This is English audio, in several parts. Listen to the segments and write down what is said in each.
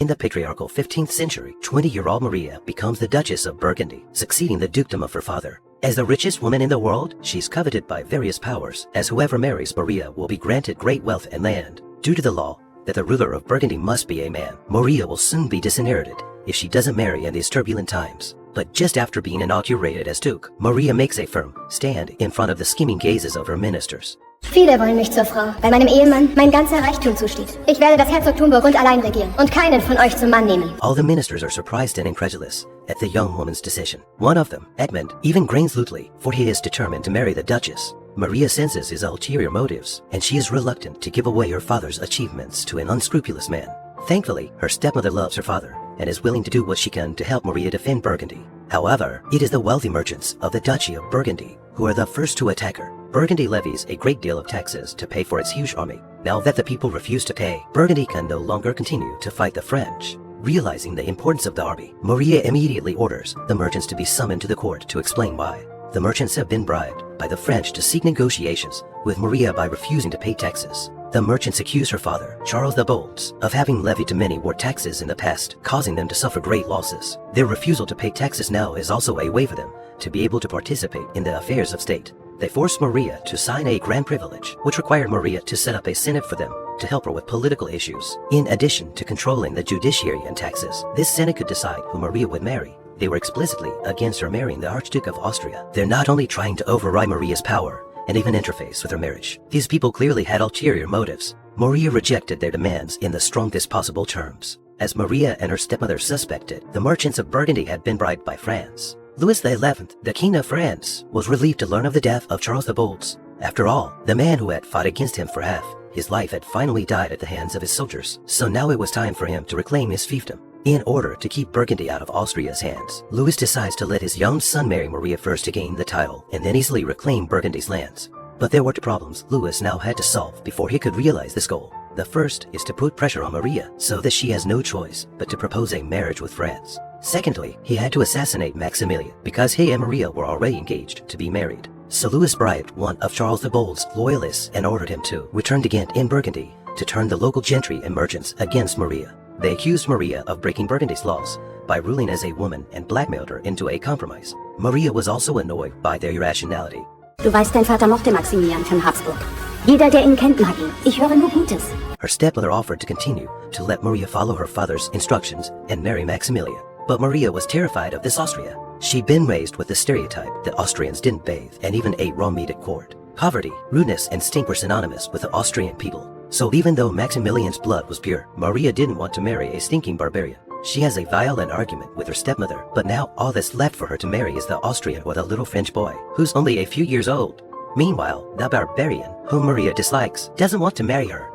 In the patriarchal 15th century, 20-year-old Maria becomes the Duchess of Burgundy, succeeding the dukedom of her father. As the richest woman in the world, she's coveted by various powers, as whoever marries Maria will be granted great wealth and land. Due to the law that the ruler of Burgundy must be a man, Maria will soon be disinherited if she doesn't marry in these turbulent times. But just after being inaugurated as Duke, Maria makes a firm stand in front of the scheming gazes of her ministers. Viele wollen mich zur Frau, weil meinem Ehemann mein ganzer Reichtum zusteht. Ich werde das Herzogtum Burgund allein regieren und keinen von euch zum Mann nehmen. All the ministers are surprised and incredulous at the young woman's decision. One of them, Edmund, even grins loudly, for he is determined to marry the Duchess. Maria senses his ulterior motives, and she is reluctant to give away her father's achievements to an unscrupulous man. Thankfully, her stepmother loves her father and is willing to do what she can to help Maria defend Burgundy. However, it is the wealthy merchants of the Duchy of Burgundy who are the first to attack her. Burgundy levies a great deal of taxes to pay for its huge army. Now that the people refuse to pay, Burgundy can no longer continue to fight the French. Realizing the importance of the army, Maria immediately orders the merchants to be summoned to the court to explain why. The merchants have been bribed by the French to seek negotiations with Maria by refusing to pay taxes. The merchants accuse her father, Charles the Bold, of having levied too many war taxes in the past, causing them to suffer great losses. Their refusal to pay taxes now is also a way for them to be able to participate in the affairs of state. They forced Maria to sign a grand privilege, which required Maria to set up a senate for them to help her with political issues. In addition to controlling the judiciary and taxes, this senate could decide who Maria would marry. They were explicitly against her marrying the Archduke of Austria. They're not only trying to override Maria's power and even interface with her marriage. These people clearly had ulterior motives. Maria rejected their demands in the strongest possible terms. As Maria and her stepmother suspected, the merchants of Burgundy had been bribed by France. Louis XI, the King of France, was relieved to learn of the death of Charles the Bold. After all, the man who had fought against him for half his life had finally died at the hands of his soldiers, so now it was time for him to reclaim his fiefdom. In order to keep Burgundy out of Austria's hands, Louis decides to let his young son marry Maria first to gain the title and then easily reclaim Burgundy's lands. But there were two problems Louis now had to solve before he could realize this goal. The first is to put pressure on Maria so that she has no choice but to propose a marriage with France. Secondly, he had to assassinate Maximilian because he and Maria were already engaged to be married. So Louis bribed one of Charles the Bold's loyalists and ordered him to return to Ghent in Burgundy to turn the local gentry and merchants against Maria. They accused Maria of breaking Burgundy's laws by ruling as a woman and blackmailed her into a compromise. Maria was also annoyed by their irrationality. Du weißt, dein Vater mochte Maximilian von Habsburg. Jeder, der ihn kennt, mag ihn. Ich höre nur Gutes. Her stepmother offered to continue to let Maria follow her father's instructions and marry Maximilian. But Maria was terrified of this Austria. She'd been raised with the stereotype that Austrians didn't bathe and even ate raw meat at court. Poverty, rudeness, and stink were synonymous with the Austrian people. So even though Maximilian's blood was pure, Maria didn't want to marry a stinking barbarian. She has a violent argument with her stepmother, but now all that's left for her to marry is the Austrian or the little French boy, who's only a few years old. Meanwhile, the barbarian, whom Maria dislikes, doesn't want to marry her.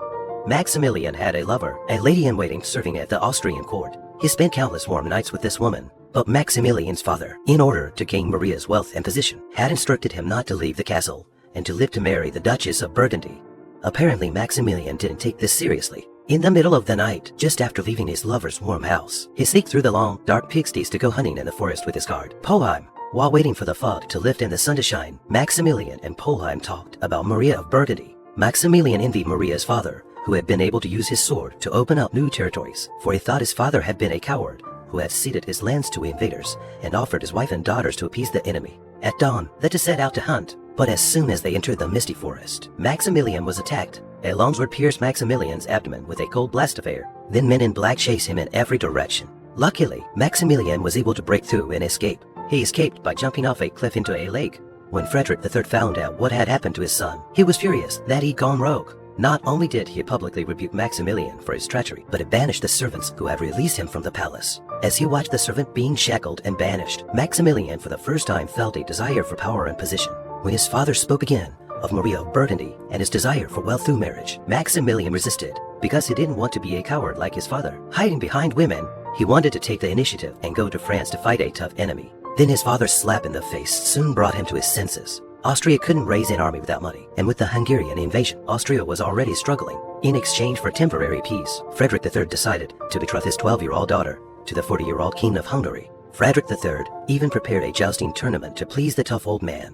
Maximilian had a lover, a lady-in-waiting serving at the Austrian court. He spent countless warm nights with this woman, but Maximilian's father, in order to gain Maria's wealth and position, had instructed him not to leave the castle and to live to marry the Duchess of Burgundy. Apparently, Maximilian didn't take this seriously. In the middle of the night, just after leaving his lover's warm house, he sneaked through the long, dark pigsties to go hunting in the forest with his guard, Polheim. While waiting for the fog to lift and the sun to shine, Maximilian and Polheim talked about Maria of Burgundy. Maximilian envied Maria's father, who had been able to use his sword to open up new territories, for he thought his father had been a coward who had ceded his lands to invaders and offered his wife and daughters to appease the enemy. At dawn, they set out to hunt, but as soon as they entered the misty forest, Maximilian was attacked. A longsword pierced Maximilian's abdomen with a cold blast of air. Then men in black chased him in every direction. Luckily, Maximilian was able to break through and escape. He escaped by jumping off a cliff into a lake. When Frederick III found out what had happened to his son, he was furious that he'd gone rogue. Not only did he publicly rebuke Maximilian for his treachery, but he banished the servants who had released him from the palace. As he watched the servant being shackled and banished, Maximilian for the first time felt a desire for power and position. When his father spoke again of Maria of Burgundy and his desire for wealth through marriage, Maximilian resisted because he didn't want to be a coward like his father. Hiding behind women, he wanted to take the initiative and go to France to fight a tough enemy. Then his father's slap in the face soon brought him to his senses. Austria couldn't raise an army without money, and with the Hungarian invasion, Austria was already struggling. In exchange for temporary peace, Frederick III decided to betroth his 12-year-old daughter to the 40-year-old King of Hungary. Frederick III even prepared a jousting tournament to please the tough old man.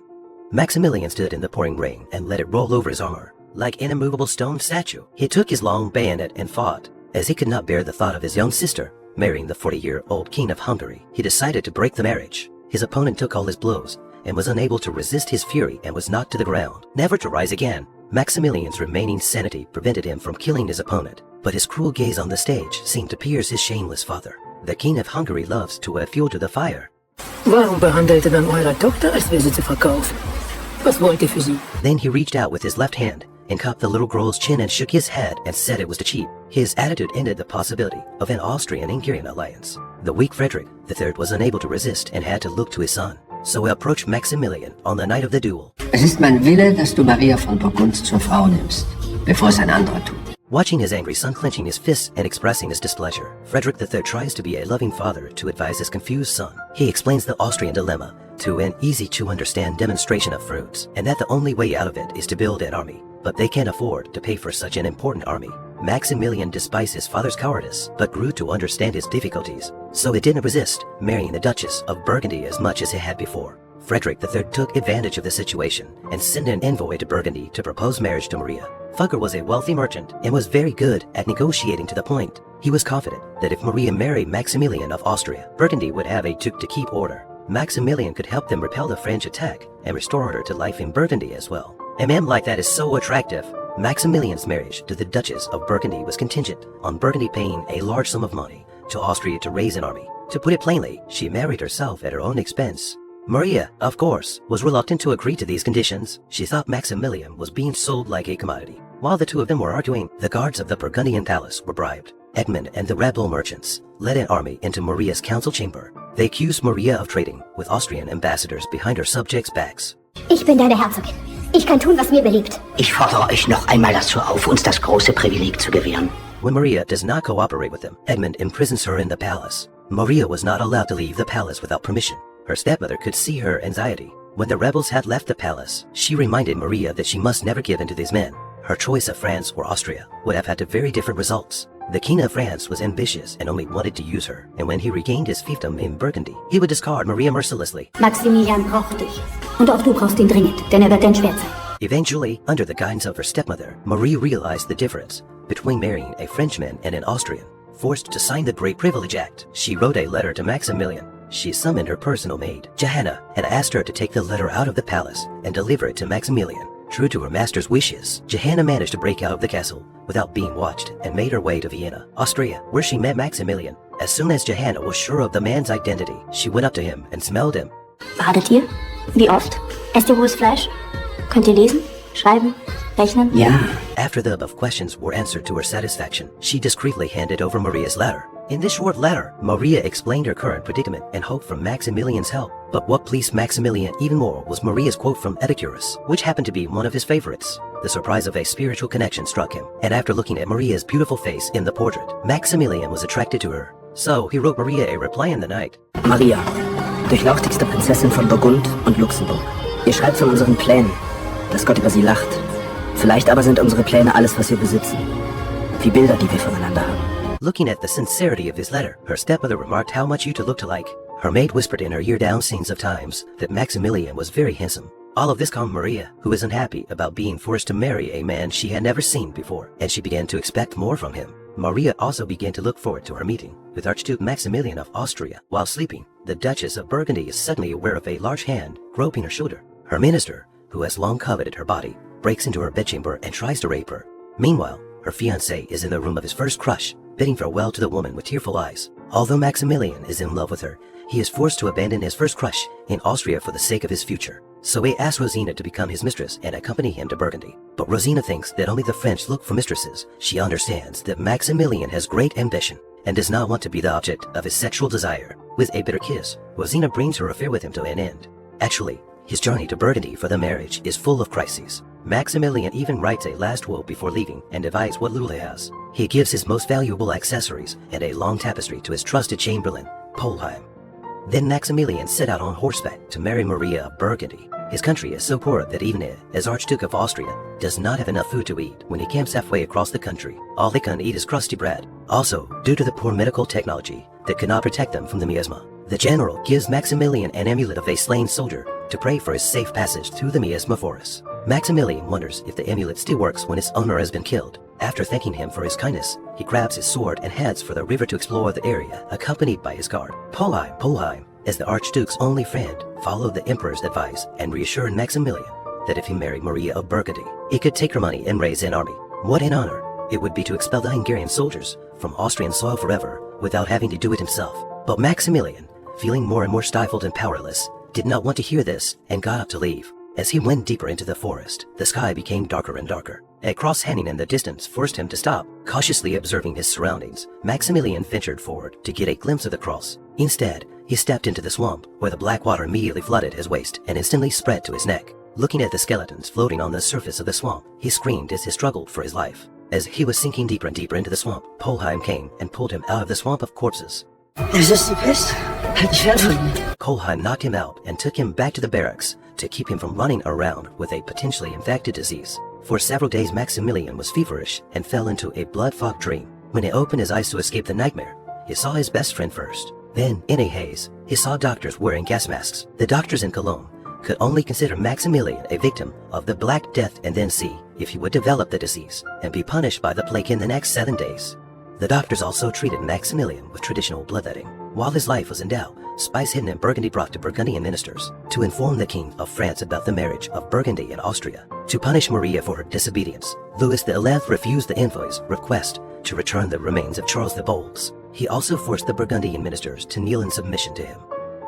Maximilian stood in the pouring rain and let it roll over his armor. Like an immovable stone statue, he took his long bayonet and fought. As he could not bear the thought of his young sister marrying the 40-year-old king of Hungary, he decided to break the marriage. His opponent took all his blows and was unable to resist his fury and was knocked to the ground, never to rise again. Maximilian's remaining sanity prevented him from killing his opponent, but his cruel gaze on the stage seemed to pierce his shameless father. The king of Hungary loves to add fuel to the fire. Warum behandelte dann eure Tochter, als wäre sie zu verkaufen? Was wollt ihr für sie? Then he reached out with his left hand and cupped the little girl's chin and shook his head and said it was too cheap. His attitude ended the possibility of an Austrian-Hungarian alliance. The weak Frederick III was unable to resist and had to look to his son, so he approached Maximilian on the night of the duel. Es ist mein Wille, dass du Maria von Burgund zur Frau nimmst, bevor es ein anderer tut. Watching his angry son clenching his fists and expressing his displeasure, Frederick III tries to be a loving father to advise his confused son. He explains the Austrian dilemma to an easy-to-understand demonstration of fruits, and that the only way out of it is to build an army, but they can't afford to pay for such an important army. Maximilian despised his father's cowardice, but grew to understand his difficulties, so he didn't resist marrying the Duchess of Burgundy as much as he had before. Frederick III took advantage of the situation and sent an envoy to Burgundy to propose marriage to Maria. Fugger was a wealthy merchant and was very good at negotiating to the point. He was confident that if Maria married Maximilian of Austria, Burgundy would have a duke to keep order. Maximilian could help them repel the French attack and restore order to life in Burgundy as well. A man like that is so attractive. Maximilian's marriage to the Duchess of Burgundy was contingent on Burgundy paying a large sum of money to Austria to raise an army. To put it plainly, she married herself at her own expense. Maria, of course, was reluctant to agree to these conditions. She thought Maximilian was being sold like a commodity. While the two of them were arguing, the guards of the Burgundian palace were bribed. Edmund and the rebel merchants led an army into Maria's council chamber. They accused Maria of trading with Austrian ambassadors behind her subjects' backs. Ich bin deine Herzogin. Ich kann tun, was mir beliebt. Ich fordere euch noch einmal dazu auf, uns das große Privileg zu gewähren. When Maria does not cooperate with them, Edmund imprisons her in the palace. Maria was not allowed to leave the palace without permission. Her stepmother could see her anxiety. When the rebels had left the palace, she reminded Maria that she must never give in to these men. Her choice of France or Austria would have had very different results. The king of France was ambitious and only wanted to use her, and when he regained his fiefdom in Burgundy, he would discard Maria mercilessly. Maximilian braucht dich. Und auch du brauchst ihn dringend, denn wird dein Schwert sein. Eventually, under the guidance of her stepmother, Marie realized the difference between marrying a Frenchman and an Austrian. Forced to sign the Great Privilege Act, she wrote a letter to Maximilian. She summoned her personal maid, Johanna, and asked her to take the letter out of the palace and deliver it to Maximilian. True to her master's wishes, Johanna managed to break out of the castle without being watched and made her way to Vienna, Austria, where she met Maximilian. As soon as Johanna was sure of the man's identity, she went up to him and smelled him. Badet ihr? Wie oft? Esst ihr rohes Fleisch? Könnt ihr lesen? Schreiben? Rechnen? Ja. After the above questions were answered to her satisfaction, she discreetly handed over Maria's letter. In this short letter, Maria explained her current predicament and hoped for Maximilian's help. But what pleased Maximilian even more was Maria's quote from Epicurus, which happened to be one of his favorites. The surprise of a spiritual connection struck him, and after looking at Maria's beautiful face in the portrait, Maximilian was attracted to her. So he wrote Maria a reply in the night. Maria, durchlauchtigste Prinzessin von Burgund und Luxemburg. Ihr schreibt von unseren Plänen, dass Gott über sie lacht. Vielleicht aber sind unsere Pläne alles, was wir besitzen. Wie Bilder, die wir voneinander haben. Looking at the sincerity of his letter, her stepmother remarked how much you two looked alike. Her maid whispered in her ear down scenes of times that Maximilian was very handsome. All of this calmed Maria, who was unhappy about being forced to marry a man she had never seen before, and she began to expect more from him. Maria also began to look forward to her meeting with Archduke Maximilian of Austria. While sleeping, the Duchess of Burgundy is suddenly aware of a large hand groping her shoulder. Her minister, who has long coveted her body, breaks into her bedchamber and tries to rape her. Meanwhile, her fiancé is in the room of his first crush, bidding farewell to the woman with tearful eyes. Although Maximilian is in love with her, he is forced to abandon his first crush in Austria for the sake of his future. So he asks Rosina to become his mistress and accompany him to Burgundy. But Rosina thinks that only the French look for mistresses. She understands that Maximilian has great ambition and does not want to be the object of his sexual desire. With a bitter kiss, Rosina brings her affair with him to an end. Actually, his journey to Burgundy for the marriage is full of crises. Maximilian even writes a last will before leaving and divides what little he has. He gives his most valuable accessories and a long tapestry to his trusted chamberlain, Polheim. Then Maximilian set out on horseback to marry Maria of Burgundy. His country is so poor that even he, as Archduke of Austria, does not have enough food to eat. When he camps halfway across the country, all they can eat is crusty bread. Also, due to the poor medical technology that could not protect them from the miasma, the general gives Maximilian an amulet of a slain soldier to pray for his safe passage through the miasma forest. Maximilian wonders if the amulet still works when its owner has been killed. After thanking him for his kindness, he grabs his sword and heads for the river to explore the area, accompanied by his guard. Polheim, as the Archduke's only friend, followed the Emperor's advice and reassured Maximilian that if he married Maria of Burgundy, he could take her money and raise an army. What an honor it would be to expel the Hungarian soldiers from Austrian soil forever without having to do it himself. But Maximilian, feeling more and more stifled and powerless, did not want to hear this and got up to leave. As he went deeper into the forest, the sky became darker and darker. A cross hanging in the distance forced him to stop. Cautiously observing his surroundings, Maximilian ventured forward to get a glimpse of the cross. Instead, he stepped into the swamp, where the black water immediately flooded his waist and instantly spread to his neck. Looking at the skeletons floating on the surface of the swamp, he screamed as he struggled for his life. As he was sinking deeper and deeper into the swamp, Polheim came and pulled him out of the swamp of corpses. Ist es die Pest? Halt dich fern von mir. Polheim knocked him out and took him back to the barracks to keep him from running around with a potentially infected disease. For several days, Maximilian was feverish and fell into a blood-fogged dream. When he opened his eyes to escape the nightmare, he saw his best friend first. Then, in a haze, he saw doctors wearing gas masks. The doctors in Cologne could only consider Maximilian a victim of the Black Death and then see if he would develop the disease and be punished by the plague in the next 7 days. The doctors also treated Maximilian with traditional bloodletting. While his life was in doubt, spies hidden in Burgundy brought to Burgundian ministers to inform the King of France about the marriage of Burgundy and Austria. To punish Maria for her disobedience, Louis XI refused the envoy's request to return the remains of Charles the Bold. He also forced the Burgundian ministers to kneel in submission to him.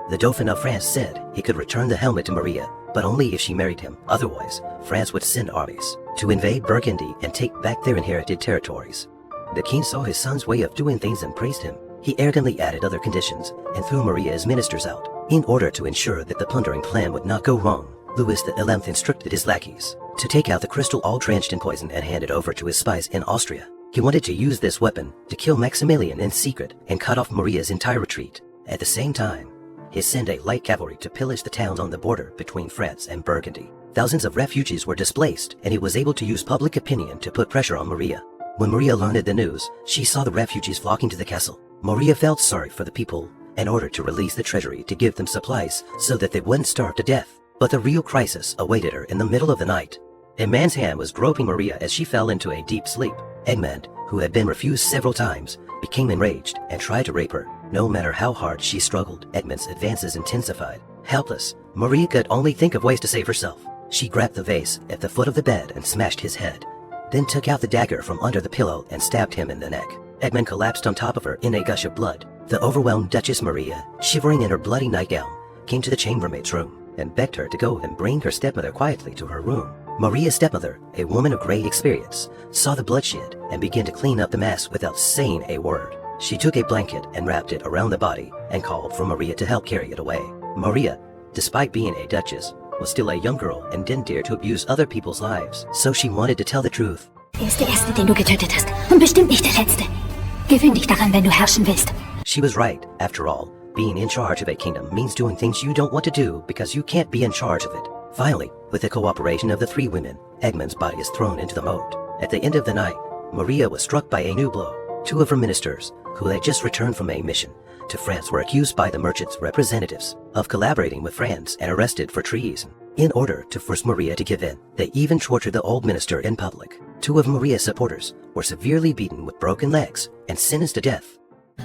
The Dauphin of France said he could return the helmet to Maria, but only if she married him. Otherwise, France would send armies to invade Burgundy and take back their inherited territories. The king saw his son's way of doing things and praised him. He arrogantly added other conditions and threw Maria's ministers out. In order to ensure that the plundering plan would not go wrong, Louis XI instructed his lackeys to take out the crystal all drenched in poison and hand it over to his spies in Austria. He wanted to use this weapon to kill Maximilian in secret and cut off Maria's entire retreat. At the same time, he sent a light cavalry to pillage the towns on the border between France and Burgundy. Thousands of refugees were displaced, and he was able to use public opinion to put pressure on Maria. When Maria learned the news, she saw the refugees flocking to the castle. Maria felt sorry for the people and ordered to release the treasury to give them supplies so that they wouldn't starve to death. But the real crisis awaited her in the middle of the night. A man's hand was groping Maria as she fell into a deep sleep. Egmont, who had been refused several times, became enraged and tried to rape her. No matter how hard she struggled, Egmont's advances intensified. Helpless, Maria could only think of ways to save herself. She grabbed the vase at the foot of the bed and smashed his head, then took out the dagger from under the pillow and stabbed him in the neck. Egmont collapsed on top of her in a gush of blood. The overwhelmed Duchess Maria, shivering in her bloody nightgown, came to the chambermaid's room and begged her to go and bring her stepmother quietly to her room. Maria's stepmother, a woman of great experience, saw the bloodshed and began to clean up the mess without saying a word. She took a blanket and wrapped it around the body and called for Maria to help carry it away. Maria, despite being a duchess, was still a young girl and didn't dare to abuse other people's lives, so she wanted to tell the truth. Ist der Erste, den du getötet hast. Und bestimmt nicht der Letzte. Gewöhn dich daran, wenn du herrschen willst. She was right. After all, being in charge of a kingdom means doing things you don't want to do because you can't be in charge of it. Finally, with the cooperation of the 3 women, Egmont's body is thrown into the moat. At the end of the night, Maria was struck by a new blow. 2 of her ministers, who had just returned from a mission to France, were accused by the merchants' representatives of collaborating with France and arrested for treason. In order to force Maria to give in, they even tortured the old minister in public. 2 of Maria's supporters were severely beaten with broken legs and sentenced to death.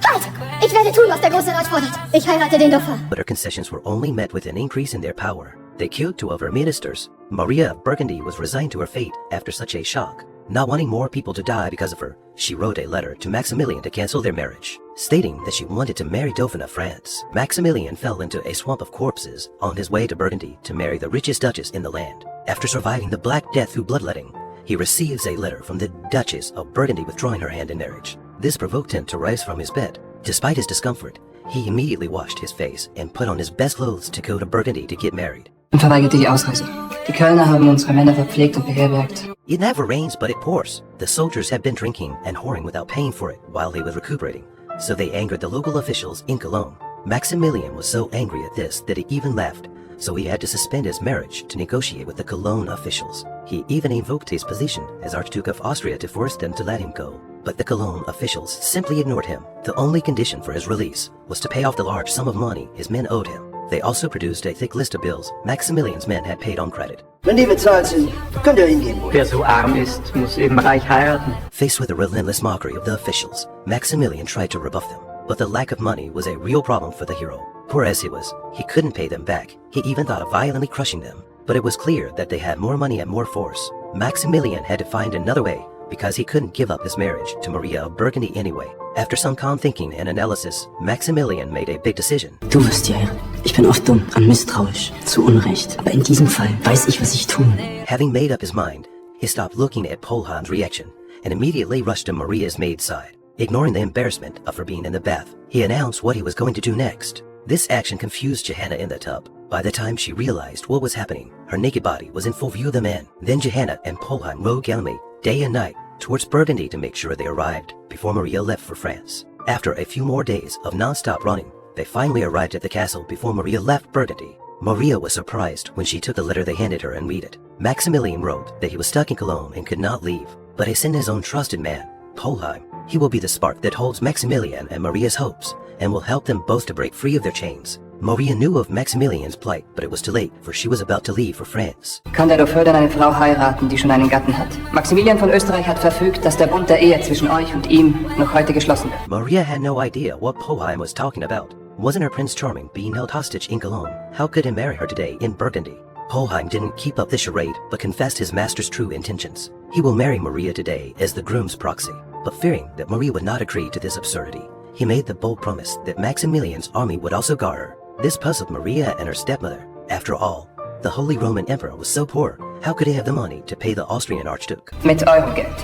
Halt! Ich werde tun, was der große Rat fordert. Ich heirate den Dauphin. But her concessions were only met with an increase in their power. They killed 2 of her ministers. Maria of Burgundy was resigned to her fate after such a shock. Not wanting more people to die because of her, she wrote a letter to Maximilian to cancel their marriage, stating that she wanted to marry Dauphin of France. Maximilian fell into a swamp of corpses on his way to Burgundy to marry the richest duchess in the land. After surviving the Black Death through bloodletting, he receives a letter from the Duchess of Burgundy withdrawing her hand in marriage. This provoked him to rise from his bed. Despite his discomfort, he immediately washed his face and put on his best clothes to go to Burgundy to get married. Verweigerte die Ausreise. Die Kölner haben unsere Männer verpflegt und beherbergt. It never rains, but it pours. The soldiers had been drinking and whoring without paying for it while he was recuperating, so they angered the local officials in Cologne. Maximilian was so angry at this that he even left, so he had to suspend his marriage to negotiate with the Cologne officials. He even invoked his position as Archduke of Austria to force them to let him go. But the Cologne officials simply ignored him. The only condition for his release was to pay off the large sum of money his men owed him. They also produced a thick list of bills Maximilian's men had paid on credit. Wenn die bezahlt sind, könnt ihr hingehen. Wer so arm ist, muss eben reich heiraten. Faced with the relentless mockery of the officials, Maximilian tried to rebuff them. But the lack of money was a real problem for the hero. Poor as he was, he couldn't pay them back. He even thought of violently crushing them. But it was clear that they had more money and more force. Maximilian had to find another way, because he couldn't give up his marriage to Maria of Burgundy anyway. After some calm thinking and analysis, Maximilian made a big decision. Du wirst ja irren. Ich bin oft dumm und misstrauisch. Zu Unrecht. Aber in diesem Fall weiß ich, was ich tun. Having made up his mind, he stopped looking at Polheim's reaction and immediately rushed to Maria's maid's side. Ignoring the embarrassment of her being in the bath, he announced what he was going to do next. This action confused Johanna in the tub. By the time she realized what was happening, her naked body was in full view of the men. Then Johanna and Polheim rode gallantly, day and night, towards Burgundy to make sure they arrived before Maria left for France. After a few more days of non-stop running, they finally arrived at the castle before Maria left Burgundy. Maria was surprised when she took the letter they handed her and read it. Maximilian wrote that he was stuck in Cologne and could not leave, but he sent his own trusted man, Polheim. He will be the spark that holds Maximilian and Maria's hopes, and will help them both to break free of their chains. Maria knew of Maximilian's plight, but it was too late, for she was about to leave for France. Kann der Dauphin eine Frau heiraten, die schon einen Gatten hat? Maximilian von Österreich hat verfügt, dass der Bund der Ehe zwischen euch und ihm noch heute geschlossen wird. Maria had no idea what Polheim was talking about. Wasn't her Prince Charming being held hostage in Cologne? How could he marry her today in Burgundy? Polheim didn't keep up the charade, but confessed his master's true intentions. He will marry Maria today as the groom's proxy. But fearing that Maria would not agree to this absurdity, he made the bold promise that Maximilian's army would also guard her. This puzzled Maria and her stepmother. After all, the Holy Roman Emperor was so poor, how could he have the money to pay the Austrian Archduke? Mit eurem Geld.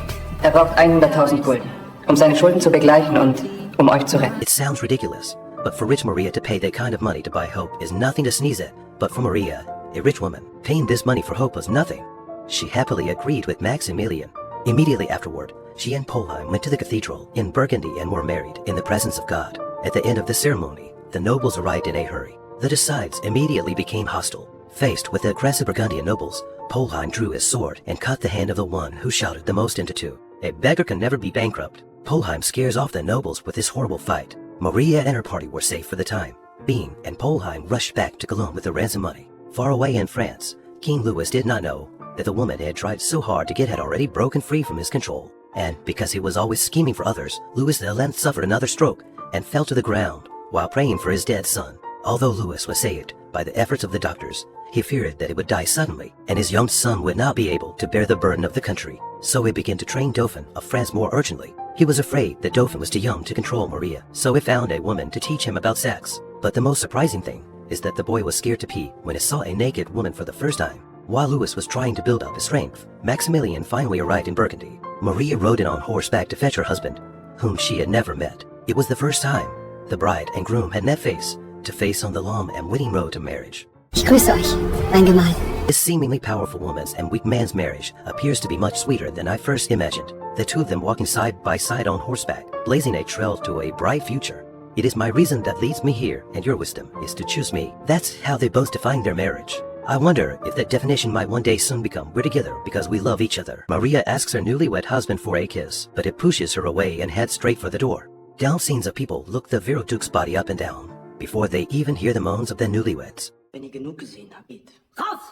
Braucht 100.000 Gulden, seine Schulden zu begleichen und euch zu retten. It sounds ridiculous, but for rich Maria to pay that kind of money to buy hope is nothing to sneeze at. But for Maria, a rich woman, paying this money for hope was nothing. She happily agreed with Maximilian. Immediately afterward, she and Polheim went to the cathedral in Burgundy and were married in the presence of God. At the end of the ceremony, the nobles arrived in a hurry. The two sides immediately became hostile. Faced with the aggressive Burgundian nobles, Polheim drew his sword and cut the hand of the one who shouted the most into two. A beggar can never be bankrupt. Polheim scares off the nobles with this horrible fight. Maria and her party were safe for the time. Bean and Polheim rushed back to Cologne with the ransom money. Far away in France, King Louis did not know that the woman had tried so hard to get had already broken free from his control. And because he was always scheming for others, Louis XI suffered another stroke and fell to the ground while praying for his dead son. Although Louis was saved by the efforts of the doctors, he feared that he would die suddenly, and his young son would not be able to bear the burden of the country. So he began to train Dauphin of France more urgently. He was afraid that Dauphin was too young to control Maria, so he found a woman to teach him about sex. But the most surprising thing is that the boy was scared to pee when he saw a naked woman for the first time. While Louis was trying to build up his strength, Maximilian finally arrived in Burgundy. Maria rode in on horseback to fetch her husband, whom she had never met. It was the first time the bride and groom had met face to face on the long and winning road to marriage. Ich grüße euch, mein Gemahl. This seemingly powerful woman's and weak man's marriage appears to be much sweeter than I first imagined. The two of them walking side by side on horseback, blazing a trail to a bright future. It is my reason that leads me here, and your wisdom is to choose me. That's how they both define their marriage. I wonder if that definition might one day soon become we're together because we love each other. Maria asks her newlywed husband for a kiss, but it pushes her away and heads straight for the door. Down scenes of people look the virile Duke's body up and down before they even hear the moans of the newlyweds. Wenn ihr genug gesehen habt, raus!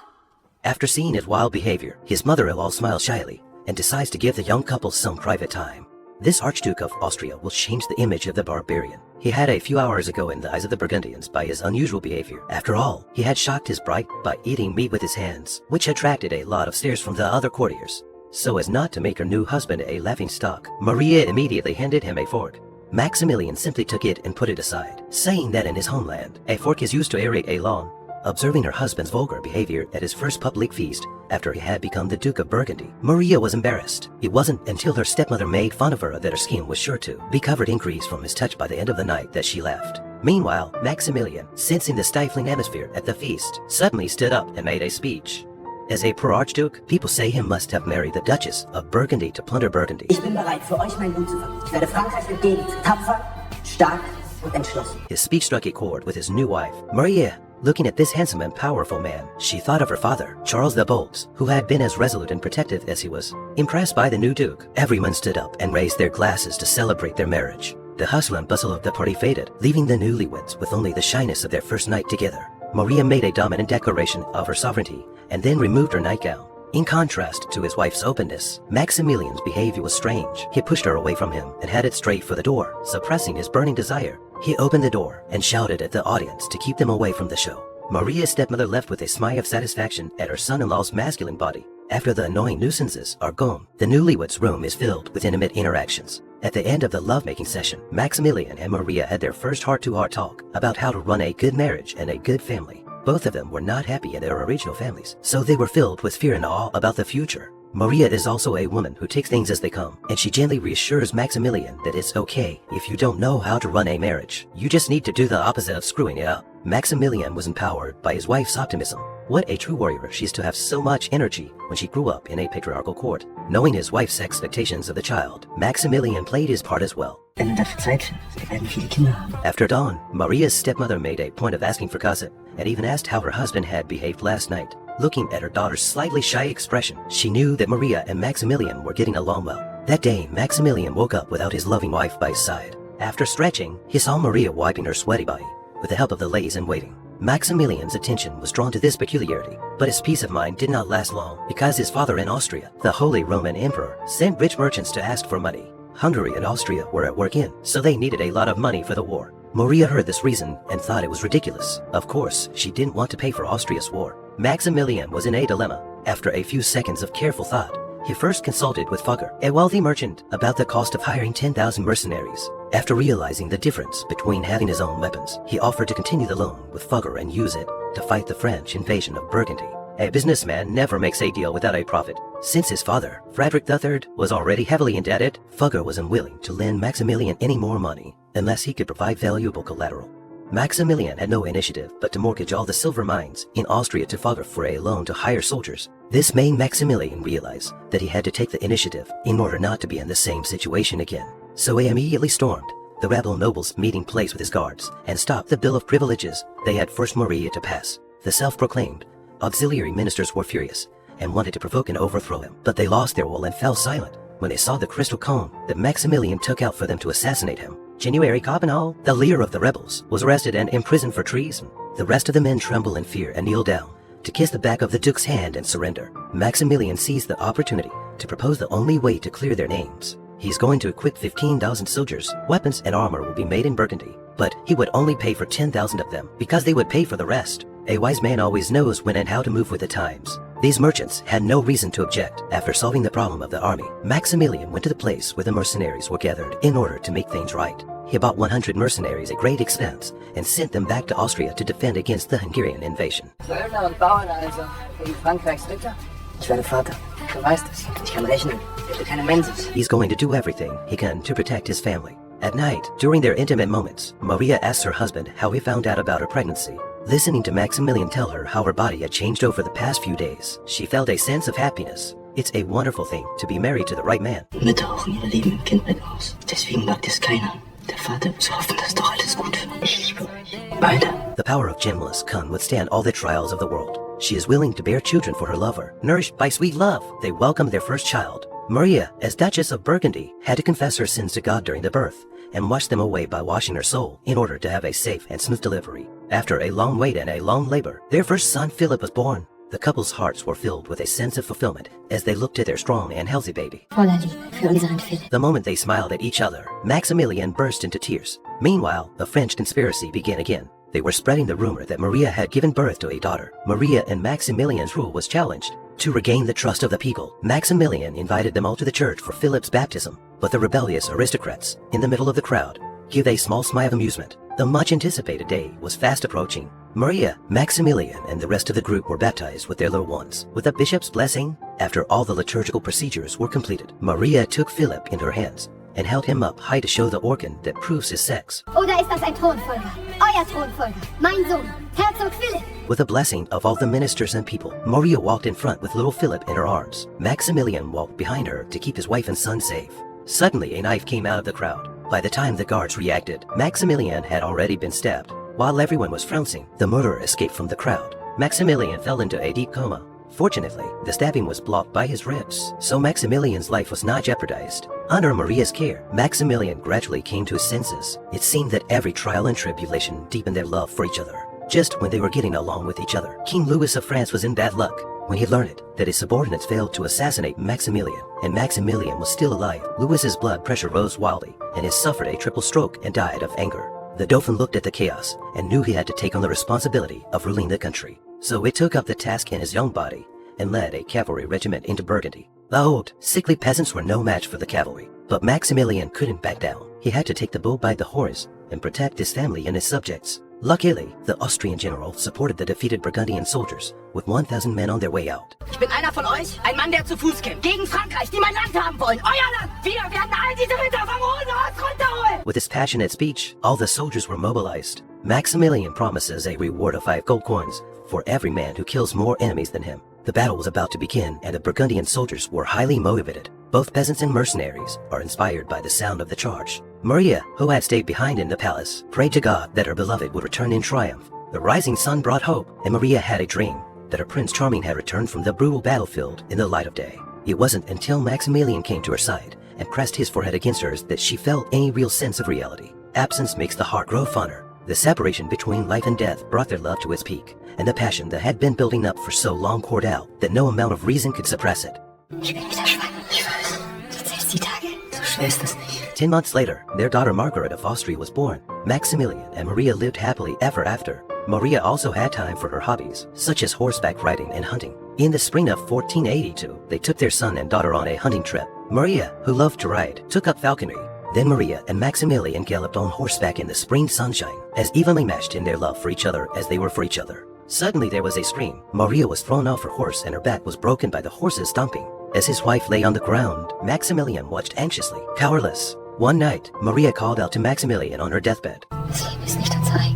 After seeing his wild behavior, his mother-in-law smiles shyly and decides to give the young couple some private time. This Archduke of Austria will change the image of the barbarian he had a few hours ago in the eyes of the Burgundians by his unusual behavior. After all, he had shocked his bride by eating meat with his hands, which attracted a lot of stares from the other courtiers. So as not to make her new husband a laughingstock, Maria immediately handed him a fork. Maximilian simply took it and put it aside, saying that in his homeland, a fork is used to aerate a lawn. Observing her husband's vulgar behavior at his first public feast after he had become the Duke of Burgundy, Maria was embarrassed. It wasn't until her stepmother made fun of her that her skin was sure to be covered in grease from his touch by the end of the night that she left. Meanwhile, Maximilian, sensing the stifling atmosphere at the feast, suddenly stood up and made a speech. As a pro-Archduke, people say he must have married the Duchess of Burgundy to plunder Burgundy. Ich bin bereit, für euch mein Blut zu verlieren. Ich werde Frankreich entgegen, tapfer, stark und entschlossen. His speech struck a chord with his new wife, Maria. Looking at this handsome and powerful man, she thought of her father, Charles the Bold, who had been as resolute and protective as he was. Impressed by the new Duke, everyone stood up and raised their glasses to celebrate their marriage. The hustle and bustle of the party faded, leaving the newlyweds with only the shyness of their first night together. Maria made a dominant declaration of her sovereignty and then removed her nightgown. In contrast to his wife's openness, Maximilian's behavior was strange. He pushed her away from him and headed straight for the door, suppressing his burning desire. He opened the door and shouted at the audience to keep them away from the show. Maria's stepmother left with a smile of satisfaction at her son-in-law's masculine body. After the annoying nuisances are gone, the newlyweds' room is filled with intimate interactions. At the end of the lovemaking session, Maximilian and Maria had their first heart-to-heart talk about how to run a good marriage and a good family. Both of them were not happy in their original families, so they were filled with fear and awe about the future. Maria is also a woman who takes things as they come, and she gently reassures Maximilian that it's okay if you don't know how to run a marriage. You just need to do the opposite of screwing it up. Maximilian was empowered by his wife's optimism. What a true warrior she is to have so much energy when she grew up in a patriarchal court. Knowing his wife's expectations of the child, Maximilian played his part as well. Wenn du dafür Zeit findest, wir werden viele Kinder haben. After dawn, Maria's stepmother made a point of asking for gossip and even asked how her husband had behaved last night. Looking at her daughter's slightly shy expression, she knew that Maria and Maximilian were getting along well. That day, Maximilian woke up without his loving wife by his side. After stretching, he saw Maria wiping her sweaty body with the help of the ladies in waiting. Maximilian's attention was drawn to this peculiarity, but his peace of mind did not last long because his father in Austria, the Holy Roman Emperor, sent rich merchants to ask for money. Hungary and Austria were at work in, so they needed a lot of money for the war. Maria heard this reason and thought it was ridiculous. Of course, she didn't want to pay for Austria's war. Maximilian was in a dilemma. After a few seconds of careful thought, he first consulted with Fugger, a wealthy merchant, about the cost of hiring 10,000 mercenaries. After realizing the difference between having his own weapons, he offered to continue the loan with Fugger and use it to fight the French invasion of Burgundy. A businessman never makes a deal without a profit. Since his father, Frederick III, was already heavily indebted, Fugger was unwilling to lend Maximilian any more money unless he could provide valuable collateral. Maximilian had no initiative but to mortgage all the silver mines in Austria to Fugger for a loan to hire soldiers. This made Maximilian realize that he had to take the initiative in order not to be in the same situation again. So he immediately stormed the rebel nobles' meeting place with his guards and stopped the Bill of Privileges they had forced Maria to pass. The self-proclaimed auxiliary ministers were furious and wanted to provoke and overthrow him, but they lost their will and fell silent when they saw the crystal cone that Maximilian took out for them to assassinate him. January Copenhagen, the leader of the rebels, was arrested and imprisoned for treason. The rest of the men tremble in fear and kneel down to kiss the back of the Duke's hand and surrender. Maximilian seized the opportunity to propose the only way to clear their names. He's going to equip 15,000 soldiers. Weapons and armor will be made in Burgundy, but he would only pay for 10,000 of them because they would pay for the rest. A wise man always knows when and how to move with the times. These merchants had no reason to object. After solving the problem of the army, Maximilian went to the place where the mercenaries were gathered in order to make things right. He bought 100 mercenaries at great expense and sent them back to Austria to defend against the Hungarian invasion. Söldner und Bauern also, gegen Frankreichs Ritter? Ich werde Vater. Du weißt es. Ich kann rechnen. Ich will keine Menses. He's going to do everything he can to protect his family. At night, during their intimate moments, Maria asks her husband how he found out about her pregnancy. Listening to Maximilian tell her how her body had changed over the past few days, she felt a sense of happiness. It's a wonderful thing to be married to the right man. Mütter hauchen ihre Leben im Kindbett aus. Deswegen wagt es keiner. Der Vater muss hoffen, dass doch alles gut wird. Ich liebe euch. Beide. The power of gentleness can withstand all the trials of the world. She is willing to bear children for her lover. Nourished by sweet love, they welcome their first child. Maria, as Duchess of Burgundy, had to confess her sins to God during the birth and wash them away by washing her soul in order to have a safe and smooth delivery. After a long wait and a long labor, their first son Philip was born. The couple's hearts were filled with a sense of fulfillment as they looked at their strong and healthy baby. Voller Liebe für unseren Philipp. The moment they smiled at each other, Maximilian burst into tears. Meanwhile, the French conspiracy began again. They were spreading the rumor that Maria had given birth to a daughter. Maria and Maximilian's rule was challenged. To regain the trust of the people, Maximilian invited them all to the church for Philip's baptism. But the rebellious aristocrats, in the middle of the crowd, gave a small smile of amusement. The much-anticipated day was fast approaching. Maria, Maximilian, and the rest of the group were baptized with their little ones. With a bishop's blessing, after all the liturgical procedures were completed, Maria took Philip in her hands and held him up high to show the organ that proves his sex. Oder ist das ein Thronfolger? Euer Thronfolger, mein Sohn, Herzog Philipp. With the blessing of all the ministers and people, Maria walked in front with little Philip in her arms. Maximilian walked behind her to keep his wife and son safe. Suddenly, a knife came out of the crowd. By the time the guards reacted, Maximilian had already been stabbed. While everyone was frouncing, the murderer escaped from the crowd. Maximilian fell into a deep coma. Fortunately, the stabbing was blocked by his ribs, so Maximilian's life was not jeopardized. Under Maria's care, Maximilian gradually came to his senses. It seemed that every trial and tribulation deepened their love for each other. just when they were getting along with each other. King Louis of France was in bad luck when he learned that his subordinates failed to assassinate Maximilian, and Maximilian was still alive. Louis's blood pressure rose wildly, and he suffered a triple stroke and died of anger. The Dauphin looked at the chaos and knew he had to take on the responsibility of ruling the country. So he took up the task in his young body and led a cavalry regiment into Burgundy. The old, sickly peasants were no match for the cavalry, but Maximilian couldn't back down. He had to take the bull by the horns and protect his family and his subjects. Luckily, the Austrian general supported the defeated Burgundian soldiers with 1,000 men on their way out. Ich bin einer von euch, ein Mann, der zu Fuß kämpft. Gegen Frankreich, die mein Land haben wollen. Euer Land! Wir werden all diese Ritter vom Hohen Haus runterholen! With his passionate speech, all the soldiers were mobilized. Maximilian promises a reward of 5 gold coins for every man who kills more enemies than him. The battle was about to begin, and the Burgundian soldiers were highly motivated. Both peasants and mercenaries are inspired by the sound of the charge. Maria, who had stayed behind in the palace, prayed to God that her beloved would return in triumph. The rising sun brought hope, and Maria had a dream that her Prince Charming had returned from the brutal battlefield in the light of day. It wasn't until Maximilian came to her side and pressed his forehead against hers that she felt any real sense of reality. Absence makes the heart grow fonder. The separation between life and death brought their love to its peak, and the passion that had been building up for so long poured out that no amount of reason could suppress it. Ich bin wieder schwanger. Ich weiß. Du zählst die Tage. So schwer ist das nicht. 10 months later, their daughter Margaret of Austria was born. Maximilian and Maria lived happily ever after. Maria also had time for her hobbies, such as horseback riding and hunting. In the spring of 1482, they took their son and daughter on a hunting trip. Maria, who loved to ride, took up falconry. Then Maria and Maximilian galloped on horseback in the spring sunshine, as evenly matched in their love for each other as they were for each other. Suddenly there was a scream. Maria was thrown off her horse and her back was broken by the horse's stomping. As his wife lay on the ground, Maximilian watched anxiously, powerless. One night, Maria called out to Maximilian on her deathbed. Das Leben ist nicht ans Ei.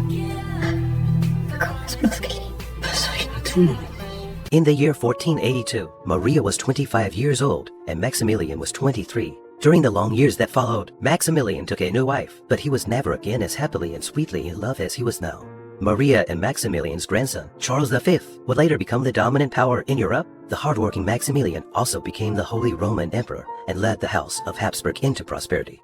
Bekomm es bloß geliehen. Was soll ich nur tun? In the year 1482, Maria was 25 years old and Maximilian was 23. During the long years that followed, Maximilian took a new wife, but he was never again as happily and sweetly in love as he was now. Maria and Maximilian's grandson, Charles V, would later become the dominant power in Europe. The hardworking Maximilian also became the Holy Roman Emperor and led the House of Habsburg into prosperity.